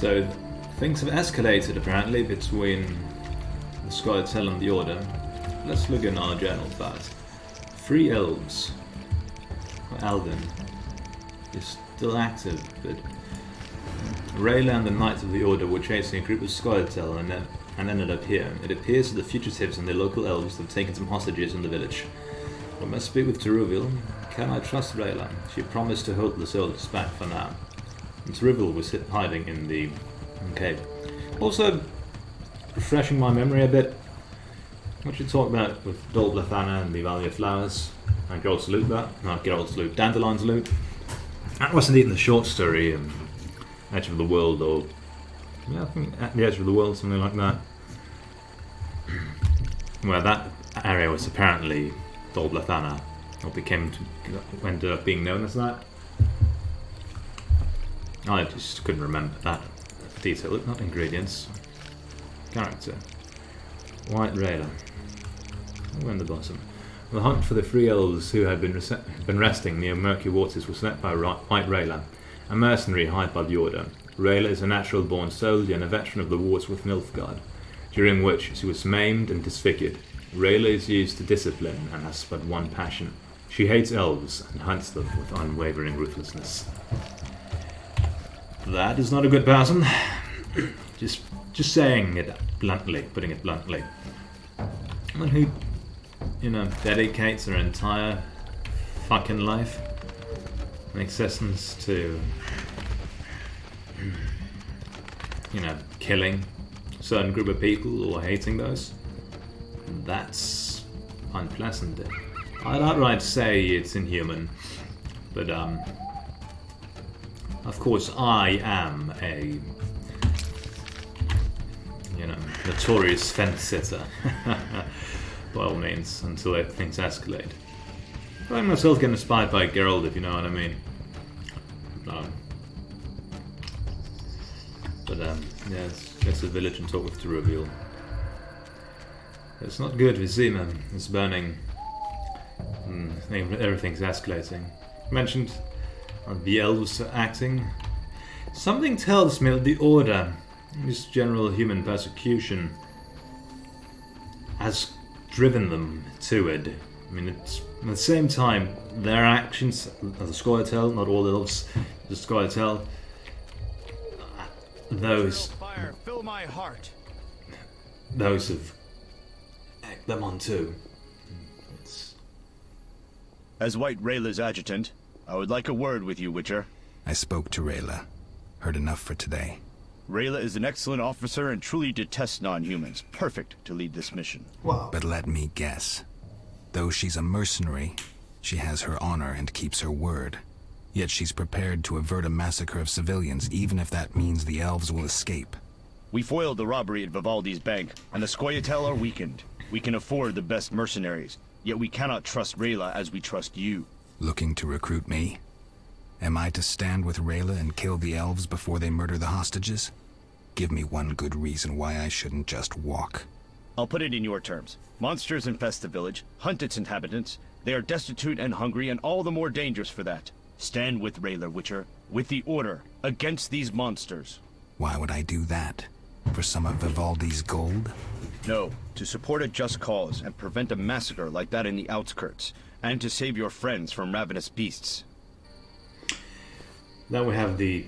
So things have escalated apparently between the Scoia'tael and the Order. Let's look in our journal first. 3 elves. Alvin is still active, but Rayla and the Knights of the Order were chasing a group of Scoia'tael and ended up here. It appears that the fugitives and the local elves have taken some hostages in the village. I must speak with Teruviel. Can I trust Rayla? She promised to hold the soldiers back for now. And Teruviel was hiding in the cave. Also, refreshing my memory a bit, what you talk about with Dol Blathana and the Valley of Flowers, and Geralt's loot not Geralt's loot, Dandelion's loot. That wasn't even the short story, Edge of the World, or yeah, I think At the Edge of the World, something like that. Where that area was apparently Dol Blathana, or ended up being known as that. I just couldn't remember that detail. Not ingredients. Character. White Rayla. We're in the bottom. The hunt for the 3 elves who had been resting near murky waters was led by White Rayla, a mercenary hired by the Order. Rayla is a natural-born soldier and a veteran of the wars with Nilfgaard, during which she was maimed and disfigured. Rayla is used to discipline and has but one passion. She hates elves and hunts them with unwavering ruthlessness. That is not a good person. just saying it bluntly, putting it bluntly. Someone who, dedicates their entire fucking life in existence to, killing a certain group of people or hating those. That's unpleasant. I'd outright say it's inhuman, but of course I am a notorious fence sitter by all means until things escalate. I find myself getting inspired by Geralt, if you know what I mean. Let's a village and talk with Teruviel. It's not good, Vizima. It's burning. Everything's escalating. You mentioned the elves are acting. Something tells me that the Order, this general human persecution, has driven them to it. I mean, it's, at the same time, their actions, as the Scoia'tael, not all elves, the Scoia'tael, those fill my heart. Those have egged them on too. As White Rayla's adjutant, I would like a word with you, Witcher. I spoke to Rayla. Heard enough for today. Rayla is an excellent officer and truly detests non-humans. Perfect to lead this mission. Wow. But let me guess. Though she's a mercenary, she has her honor and keeps her word. Yet she's prepared to avert a massacre of civilians, even if that means the elves will escape. We foiled the robbery at Vivaldi's bank, and the Scoia'tael are weakened. We can afford the best mercenaries, yet we cannot trust Rayla as we trust you. Looking to recruit me? Am I to stand with Rayla and kill the elves before they murder the hostages? Give me one good reason why I shouldn't just walk. I'll put it in your terms. Monsters infest the village, hunt its inhabitants. They are destitute and hungry, and all the more dangerous for that. Stand with Rayla, Witcher, with the Order, against these monsters. Why would I do that? For some of Vivaldi's gold? No, to support a just cause and prevent a massacre like that in the outskirts, and to save your friends from ravenous beasts. Then we have the...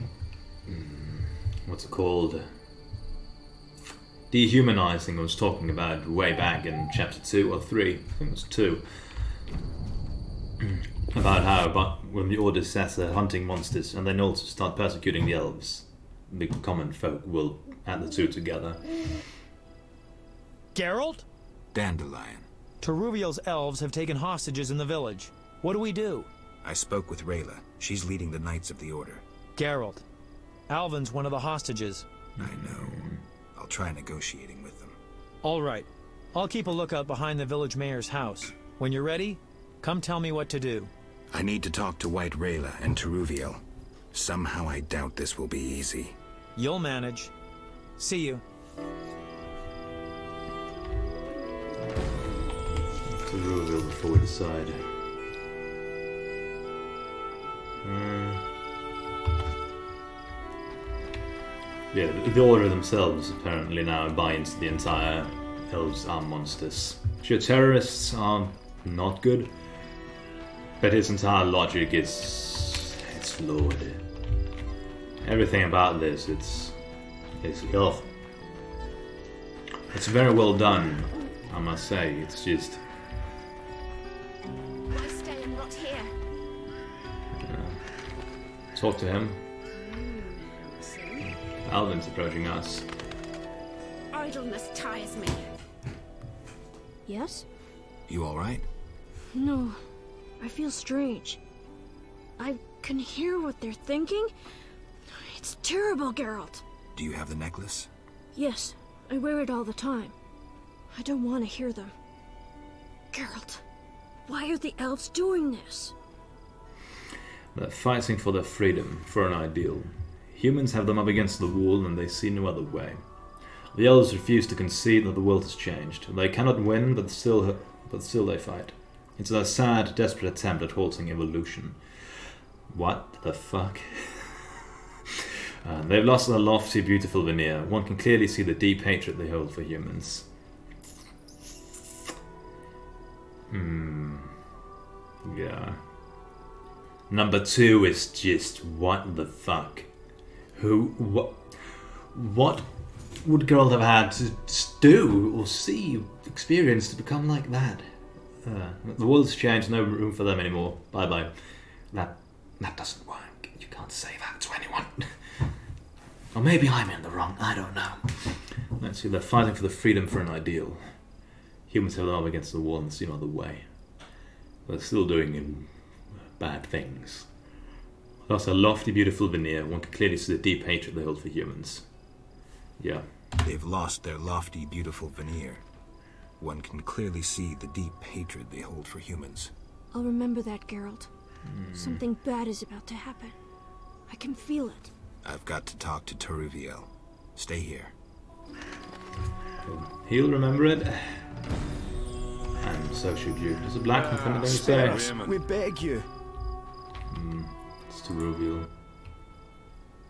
what's it called? Dehumanizing I was talking about way back in chapter 2 or 3. I think it was 2. About how when the Order says they're hunting monsters and then also start persecuting the elves, the common folk will add the two together. Geralt? Dandelion. Teruviel's elves have taken hostages in the village. What do we do? I spoke with Rayla. She's leading the Knights of the Order. Geralt. Alvin's one of the hostages. I know. I'll try negotiating with them. All right. I'll keep a lookout behind the village mayor's house. When you're ready, come tell me what to do. I need to talk to White Rayla and Teruviel. Somehow I doubt this will be easy. You'll manage. See you. Teruviel before we decide. Yeah, the Order themselves apparently now buy into the entire elves are monsters. Sure, terrorists are not good, but his entire logic is it's flawed. Everything about this, it's ugh. It's very well done, I must say. It's just Why stay and rot here? talk to him. Alvin's approaching us. Idleness tires me. Yes? You alright? No. I feel strange. I can hear what they're thinking. It's terrible, Geralt. Do you have the necklace? Yes, I wear it all the time. I don't want to hear them. Geralt, why are the elves doing this? They're fighting for their freedom, for an ideal. Humans have them up against the wall and they see no other way. The elves refuse to concede that the world has changed. They cannot win, but still they fight. It's a sad, desperate attempt at halting evolution. What the fuck? They've lost their lofty, beautiful veneer. One can clearly see the deep hatred they hold for humans. Yeah. Number 2 is just what the fuck? What would Geralt have had to do or see, experience to become like that? The world's changed, no room for them anymore. Bye bye. That doesn't work. You can't say that to anyone. Or maybe I'm in the wrong, I don't know. Let's see, they're fighting for the freedom for an ideal. Humans have them up against the wall and see no other way. They're still doing bad things. Lost a lofty, beautiful veneer. One can clearly see the deep hatred they hold for humans. Yeah. They've lost their lofty, beautiful veneer. One can clearly see the deep hatred they hold for humans. I'll remember that, Geralt. Something bad is about to happen. I can feel it. I've got to talk to Teruviel. Stay here. He'll remember it. And so should you. Does a black one come to say? We beg you. It's to reveal.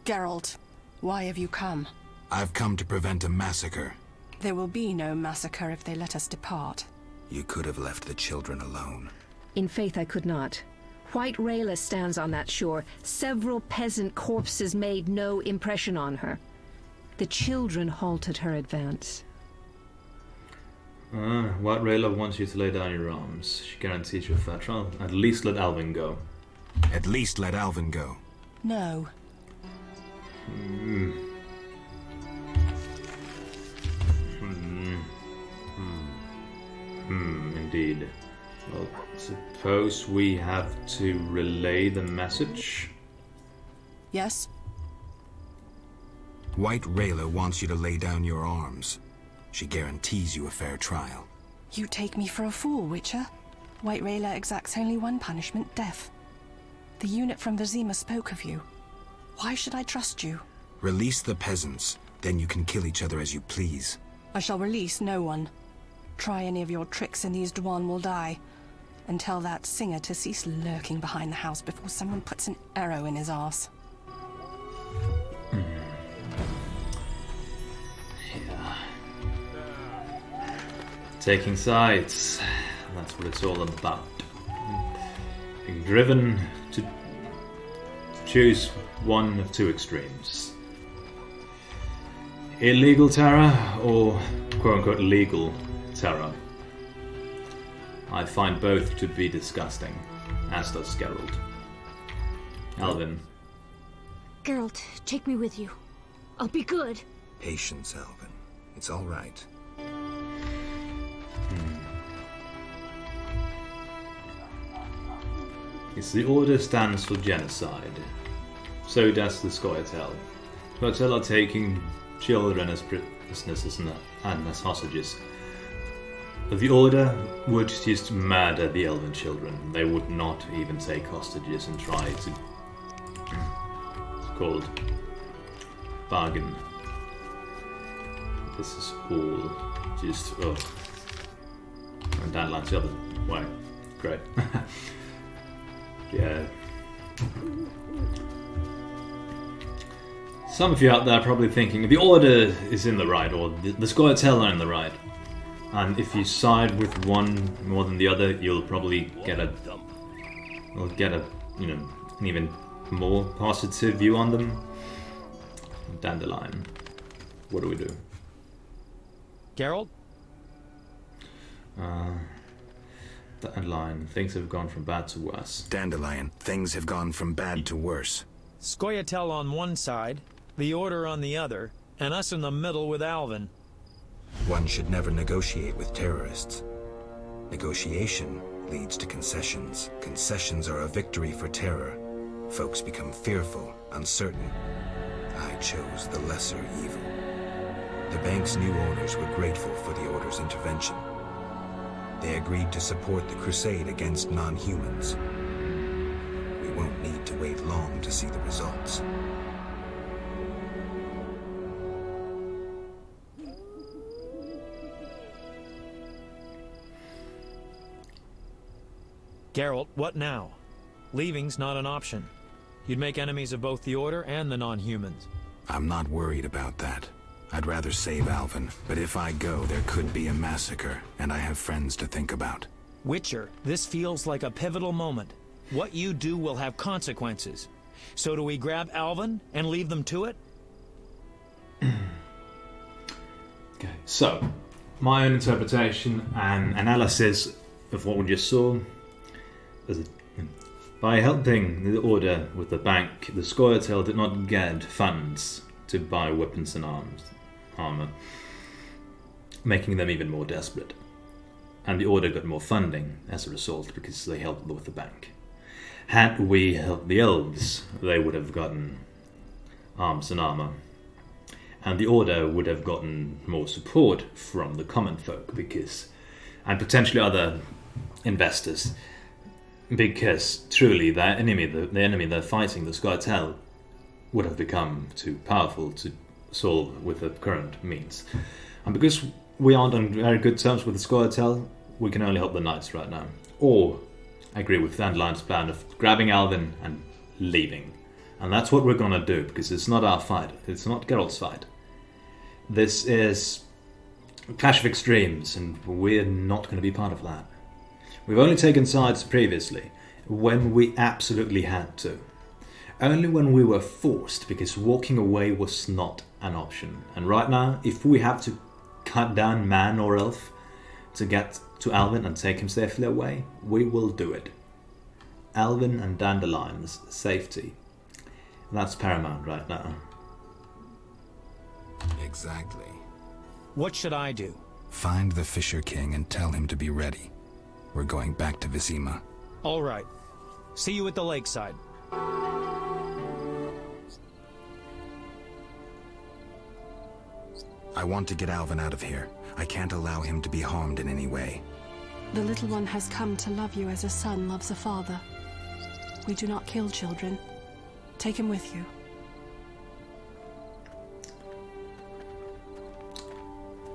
Geralt, why have you come? I've come to prevent a massacre. There will be no massacre if they let us depart. You could have left the children alone. In faith I could not. White Rayla stands on that shore. Several peasant corpses made no impression on her. The children halted her advance. White Rayla wants you to lay down your arms. She guarantees you a fair trial. At least let Alvin go. At least let Alvin go. No. Indeed. Well, suppose we have to relay the message? Yes? White Rayla wants you to lay down your arms. She guarantees you a fair trial. You take me for a fool, Witcher. White Rayla exacts only one punishment, death. The unit from Vizima spoke of you. Why should I trust you? Release the peasants, then you can kill each other as you please. I shall release no one. Try any of your tricks and these Dwan will die. And tell that singer to cease lurking behind the house before someone puts an arrow in his arse. Yeah. Taking sides. That's what it's all about. Being driven to choose one of two extremes. Illegal terror or quote-unquote legal terror. I find both to be disgusting, as does Geralt. Alvin. Geralt, take me with you. I'll be good. Patience, Alvin. It's all right. Yes, the Order stands for genocide. So does the Scoia'tael. Scoia'tael are taking children as prisoners and as hostages. The Order would just murder the elven children. They would not even take hostages and try to... It's called bargain. This is all just... oh. And Dan likes the other way. Great. Yeah. Some of you out there are probably thinking the Order is in the right, or the Scoia'tael are in the right. And if you side with one more than the other, you'll probably get a you know, an even more positive view on them. Dandelion. What do we do? Geralt? Dandelion. Things have gone from bad to worse. Dandelion, things have gone from bad to worse. Scoia'tael on one side, the Order on the other, and us in the middle with Alvin. One should never negotiate with terrorists. Negotiation leads to concessions. Concessions are a victory for terror. Folks become fearful, uncertain. I chose the lesser evil. The bank's new owners were grateful for the Order's intervention. They agreed to support the crusade against non-humans. We won't need to wait long to see the results. Geralt, what now? Leaving's not an option. You'd make enemies of both the Order and the non-humans. I'm not worried about that. I'd rather save Alvin, but if I go, there could be a massacre, and I have friends to think about. Witcher, this feels like a pivotal moment. What you do will have consequences. So do we grab Alvin and leave them to it? Okay, so my own interpretation and analysis of what we just saw is by helping the Order with the bank, the Scoia'tael did not get funds to buy weapons and armor, making them even more desperate. And the Order got more funding as a result because they helped with the bank. Had we helped the elves, they would have gotten arms and armor. And the Order would have gotten more support from the common folk and potentially other investors, because truly the enemy they're fighting, the Scoia'tael, would have become too powerful to solve with the current means. And because we aren't on very good terms with the Scoia'tael, we can only help the knights right now. Or agree with Dandelion's plan of grabbing Alvin and leaving. And that's what we're gonna do, because it's not our fight. It's not Geralt's fight. This is a clash of extremes, and we're not going to be part of that. We've only taken sides previously, when we absolutely had to. Only when we were forced, because walking away was not an option. And right now, if we have to cut down man or elf to get to Alvin and take him safely away, we will do it. Alvin and Dandelion's safety. That's paramount right now. Exactly. What should I do? Find the Fisher King and tell him to be ready. We're going back to Vizima. All right. See you at the lakeside. I want to get Alvin out of here. I can't allow him to be harmed in any way. The little one has come to love you as a son loves a father. We do not kill children. Take him with you.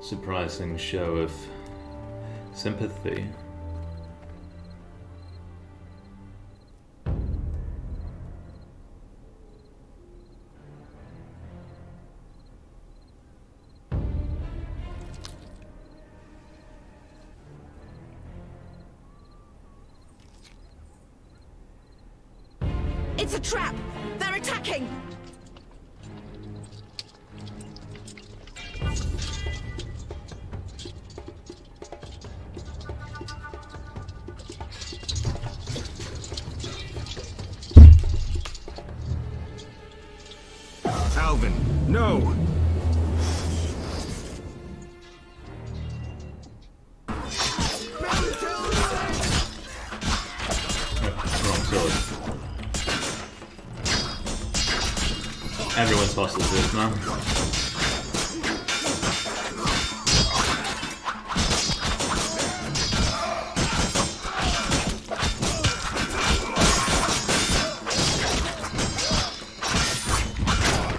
Surprising show of sympathy. It's a trap! They're attacking! Alvin, no! Wrong sword. Everyone's hostile to this now.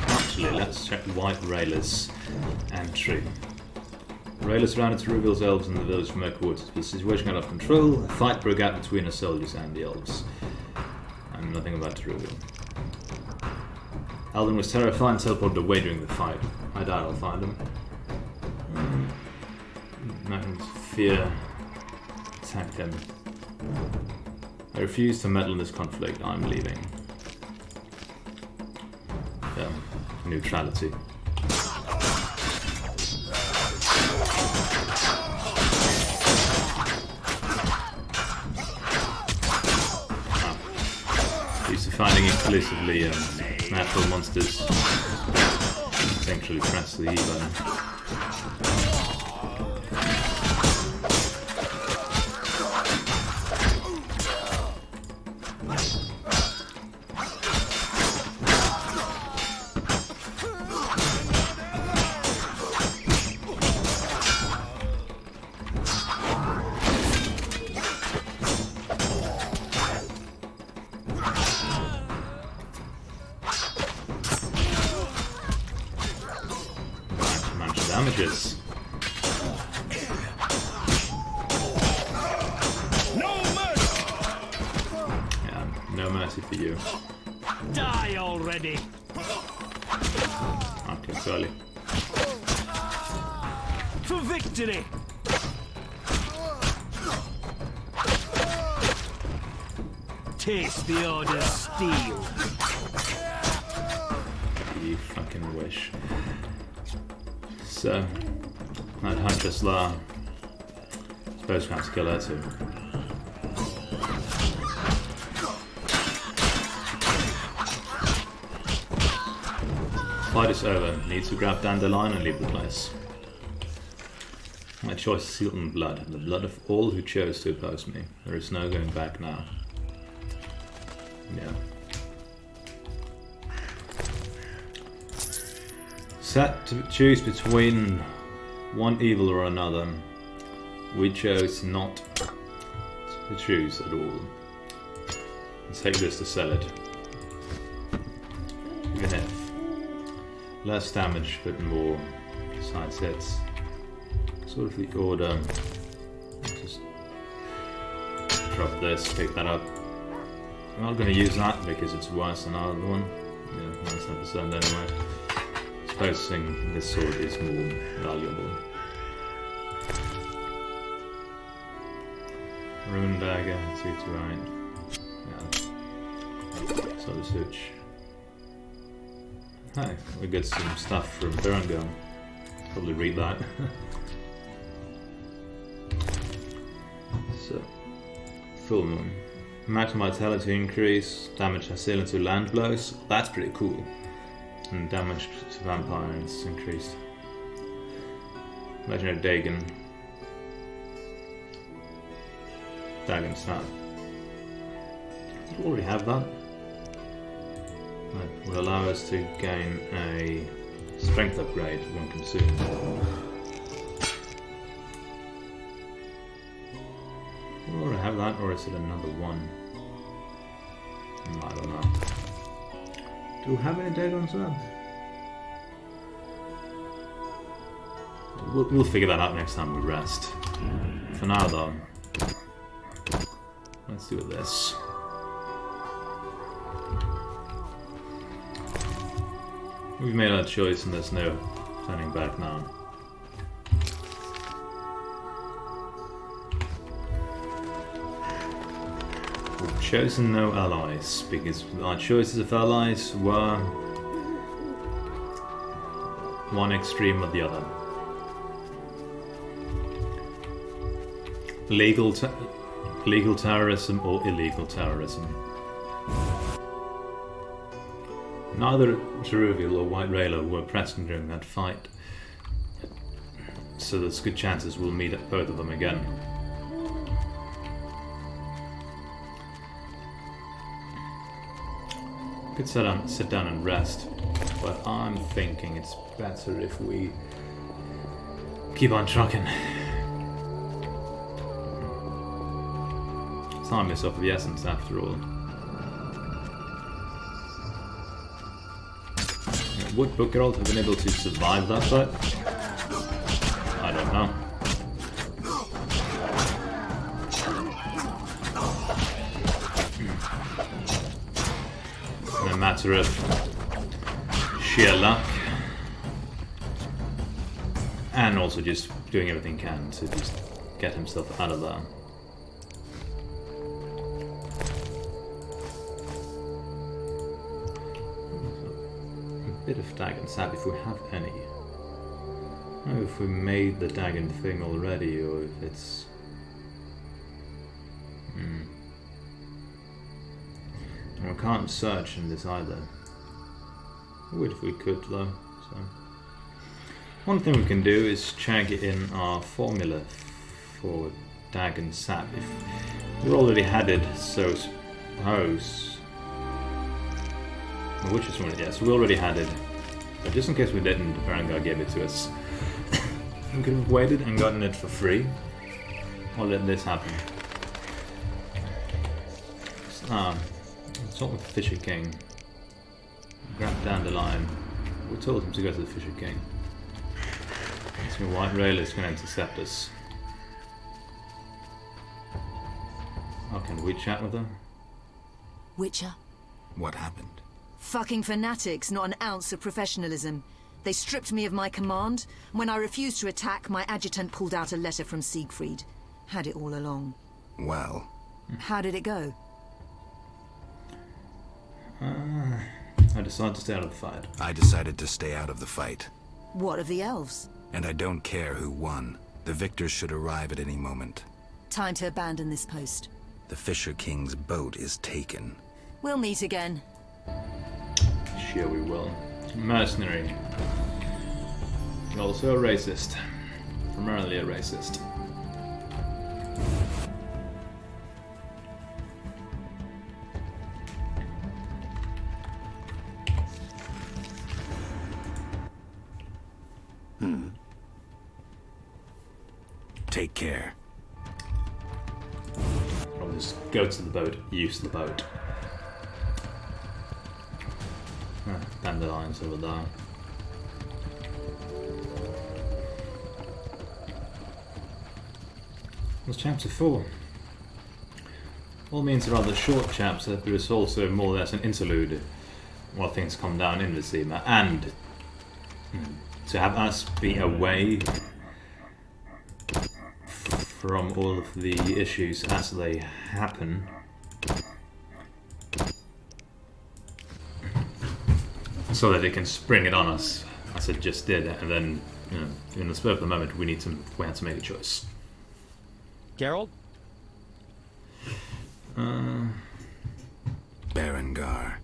Actually, let's check White Rayla's entry. Rayla surrounded to reveals elves in the village from her quarters. The situation got out of control. A fight broke out between the soldiers and the elves. And nothing about to reveal. Alden was terrified and teleported away during the fight. I doubt I'll find him. Magnum's fear attacked him. I refuse to meddle in this conflict. I'm leaving. Yeah, neutrality. Used to finding exclusively natural monsters. Eventually press the E button. Damages. No mercy! Yeah, no mercy for you. Die already! Okay, early. For victory! Taste the Order's steel. You fucking wish. So, that Huntress La. Suppose we have to kill her too. Fight is over. Need to grab Dandelion and leave the place. My choice is sealed in blood. The blood of all who chose to oppose me. There is no going back now. Yeah. Set to choose between one evil or another. We chose not to choose at all. Let's take this to sell it. Even if less damage but more side hits. Sort of the order. Just drop this, pick that up. I'm not going to use that because it's worse than our other one. Yeah, that's 100% anyway. Supposing this sword is more valuable. Rune dagger, 2 to right. Yeah. So the switch. Hi, we get some stuff from Berengar. Probably read that. So, full moon. Maximum vitality increase, damage assailant to land blows. That's pretty cool. And damage to vampires increased. Legendary Dagon. Dagon stat. Did we already have that? That would allow us to gain a strength upgrade when consumed. Do we already have that, or is it another one? I don't know. Do we have any Dagons left? We'll figure that out next time we rest. For now, though, let's do this. We've made our choice and there's no turning back now. We've chosen no allies because our choices of allies were one extreme or the other. Legal terrorism or illegal terrorism. Neither Cheruvial or White Raylo were present during that fight, so there's good chances we'll meet both of them again. Could sit down and rest, but I'm thinking it's better if we keep on trucking. Time is of the essence after all. Would Geralt have been able to survive that fight? I don't know. In a matter of sheer luck. And also just doing everything he can to just get himself out of there. A bit of Dagon Sap if we have any. I don't know if we made the Dagon thing already or if it's... And we can't search in this either. Would if we could though. So. One thing we can do is check in our formula for Dagon Sap. If we already had it, so suppose... Which is one? Yes, we already had it. But just in case we didn't, Berengar gave it to us. We could have waited and gotten it for free. Or let this happen. Sort with the Fisher King. Grab Dandelion. We told him to go to the Fisher King. So White Rail is going to intercept us. How can we chat with her? Witcher? What happened? Fucking fanatics, not an ounce of professionalism. They stripped me of my command, and when I refused to attack, my adjutant pulled out a letter from Siegfried. Had it all along. Well... How did it go? I decided to stay out of the fight. I decided to stay out of the fight. What of the elves? And I don't care who won. The victors should arrive at any moment. Time to abandon this post. The Fisher King's boat is taken. We'll meet again. Sure we will. Mercenary. Also a racist. Primarily a racist. Take care. I'll just go to the boat, use the boat. Dandelions over there. What's chapter 4? All means a rather short chapter, but it's also more or less an interlude while things calm down in Vizima, and to have us be away from all of the issues as they happen. So that it can spring it on us, as it just did, and then, you know, in the spur of the moment, we had to make a choice. Geralt? Berengar.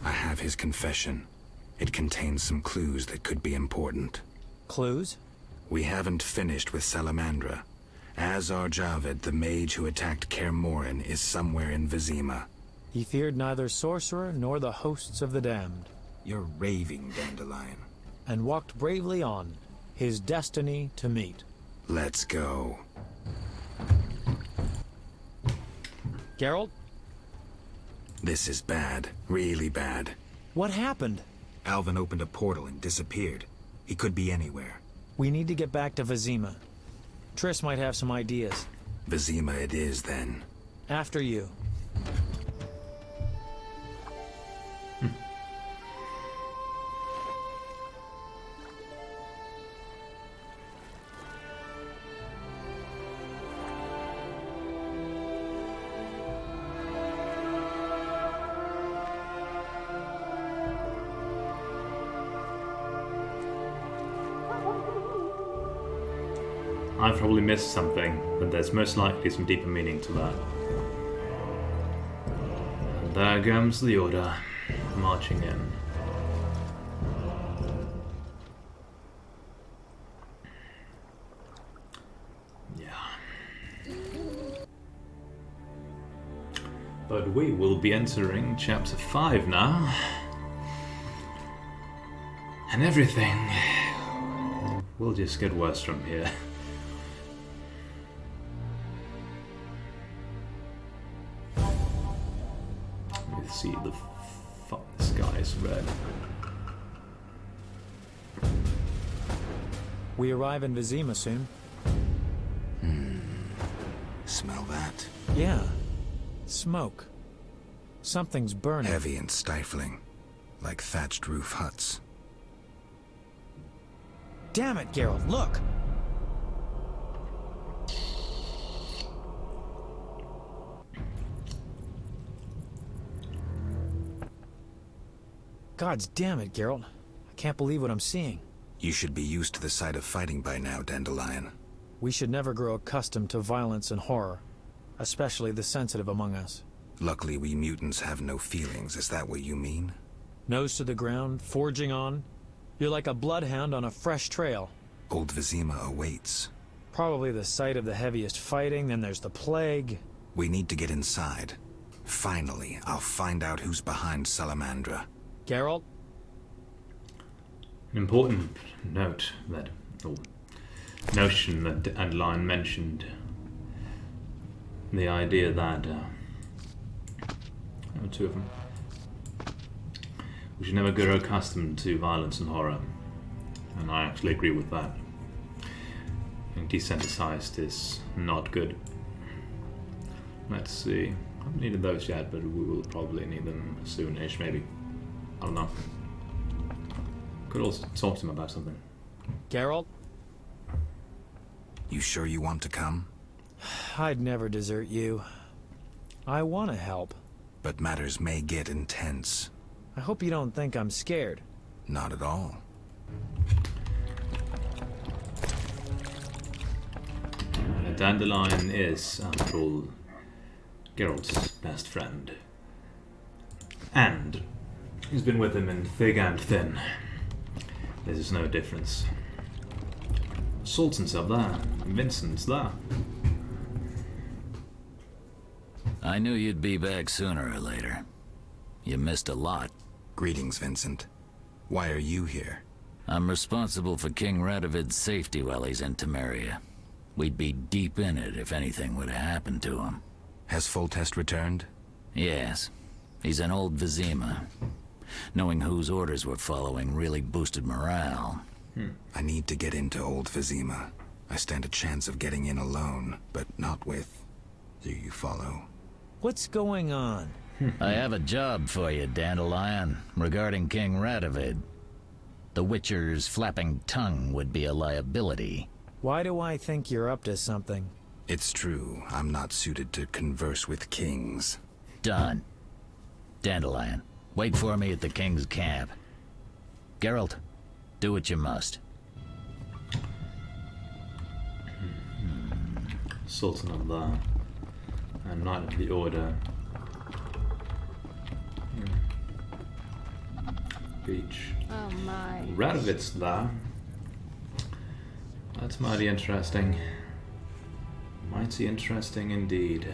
I have his confession. It contains some clues that could be important. Clues? We haven't finished with Salamandra. Azar Javed, the mage who attacked Kaer Morhen, is somewhere in Vizima. He feared neither sorcerer nor the hosts of the damned. You're raving, Dandelion. And walked bravely on, his destiny to meet. Let's go. Geralt? This is bad. Really bad. What happened? Alvin opened a portal and disappeared. He could be anywhere. We need to get back to Vizima. Triss might have some ideas. Vizima it is, then. After you. I've probably missed something, but there's most likely some deeper meaning to that. And there comes the Order, marching in. Yeah. But we will be entering chapter 5 now. And everything will just get worse from here. See the sky is red. We arrive in Vizima soon. Smell that? Yeah. Smoke. Something's burning. Heavy and stifling. Like thatched roof huts. Damn it, Geralt, look! Gods damn it, Geralt. I can't believe what I'm seeing. You should be used to the sight of fighting by now, Dandelion. We should never grow accustomed to violence and horror, especially the sensitive among us. Luckily, we mutants have no feelings. Is that what you mean? Nose to the ground, forging on. You're like a bloodhound on a fresh trail. Old Vizima awaits. Probably the site of the heaviest fighting, then there's the plague. We need to get inside. Finally, I'll find out who's behind Salamandra. Geralt? An important note that, or notion that Dandelion mentioned, the idea that, two of them, we should never grow accustomed to violence and horror, and I actually agree with that. I think desensitized is not good. Let's see, I haven't needed those yet, but we will probably need them soonish, maybe. I don't know. Could also talk to him about something. Geralt? You sure you want to come? I'd never desert you. I want to help. But matters may get intense. I hope you don't think I'm scared. Not at all. Dandelion is, after all, Geralt's best friend. And he's been with him in thick and thin. There's no difference. Sultan's up there, and Vincent's there. I knew you'd be back sooner or later. You missed a lot. Greetings, Vincent. Why are you here? I'm responsible for King Radovid's safety while he's in Temeria. We'd be deep in it if anything would have happened to him. Has Foltest returned? Yes. He's in old Vizima. Knowing whose orders we're following really boosted morale. I need to get into old Vizima. I stand a chance of getting in alone, but not with... Do you follow? What's going on? I have a job for you, Dandelion, regarding King Radovid. The Witcher's flapping tongue would be a liability. Why do I think you're up to something? It's true. I'm not suited to converse with kings. Done. Dandelion, wait for me at the King's camp. Geralt, do what you must. Sultan of there. And Knight of the Order. Beach. Oh my. Radovid's there. That's mighty interesting. Mighty interesting indeed.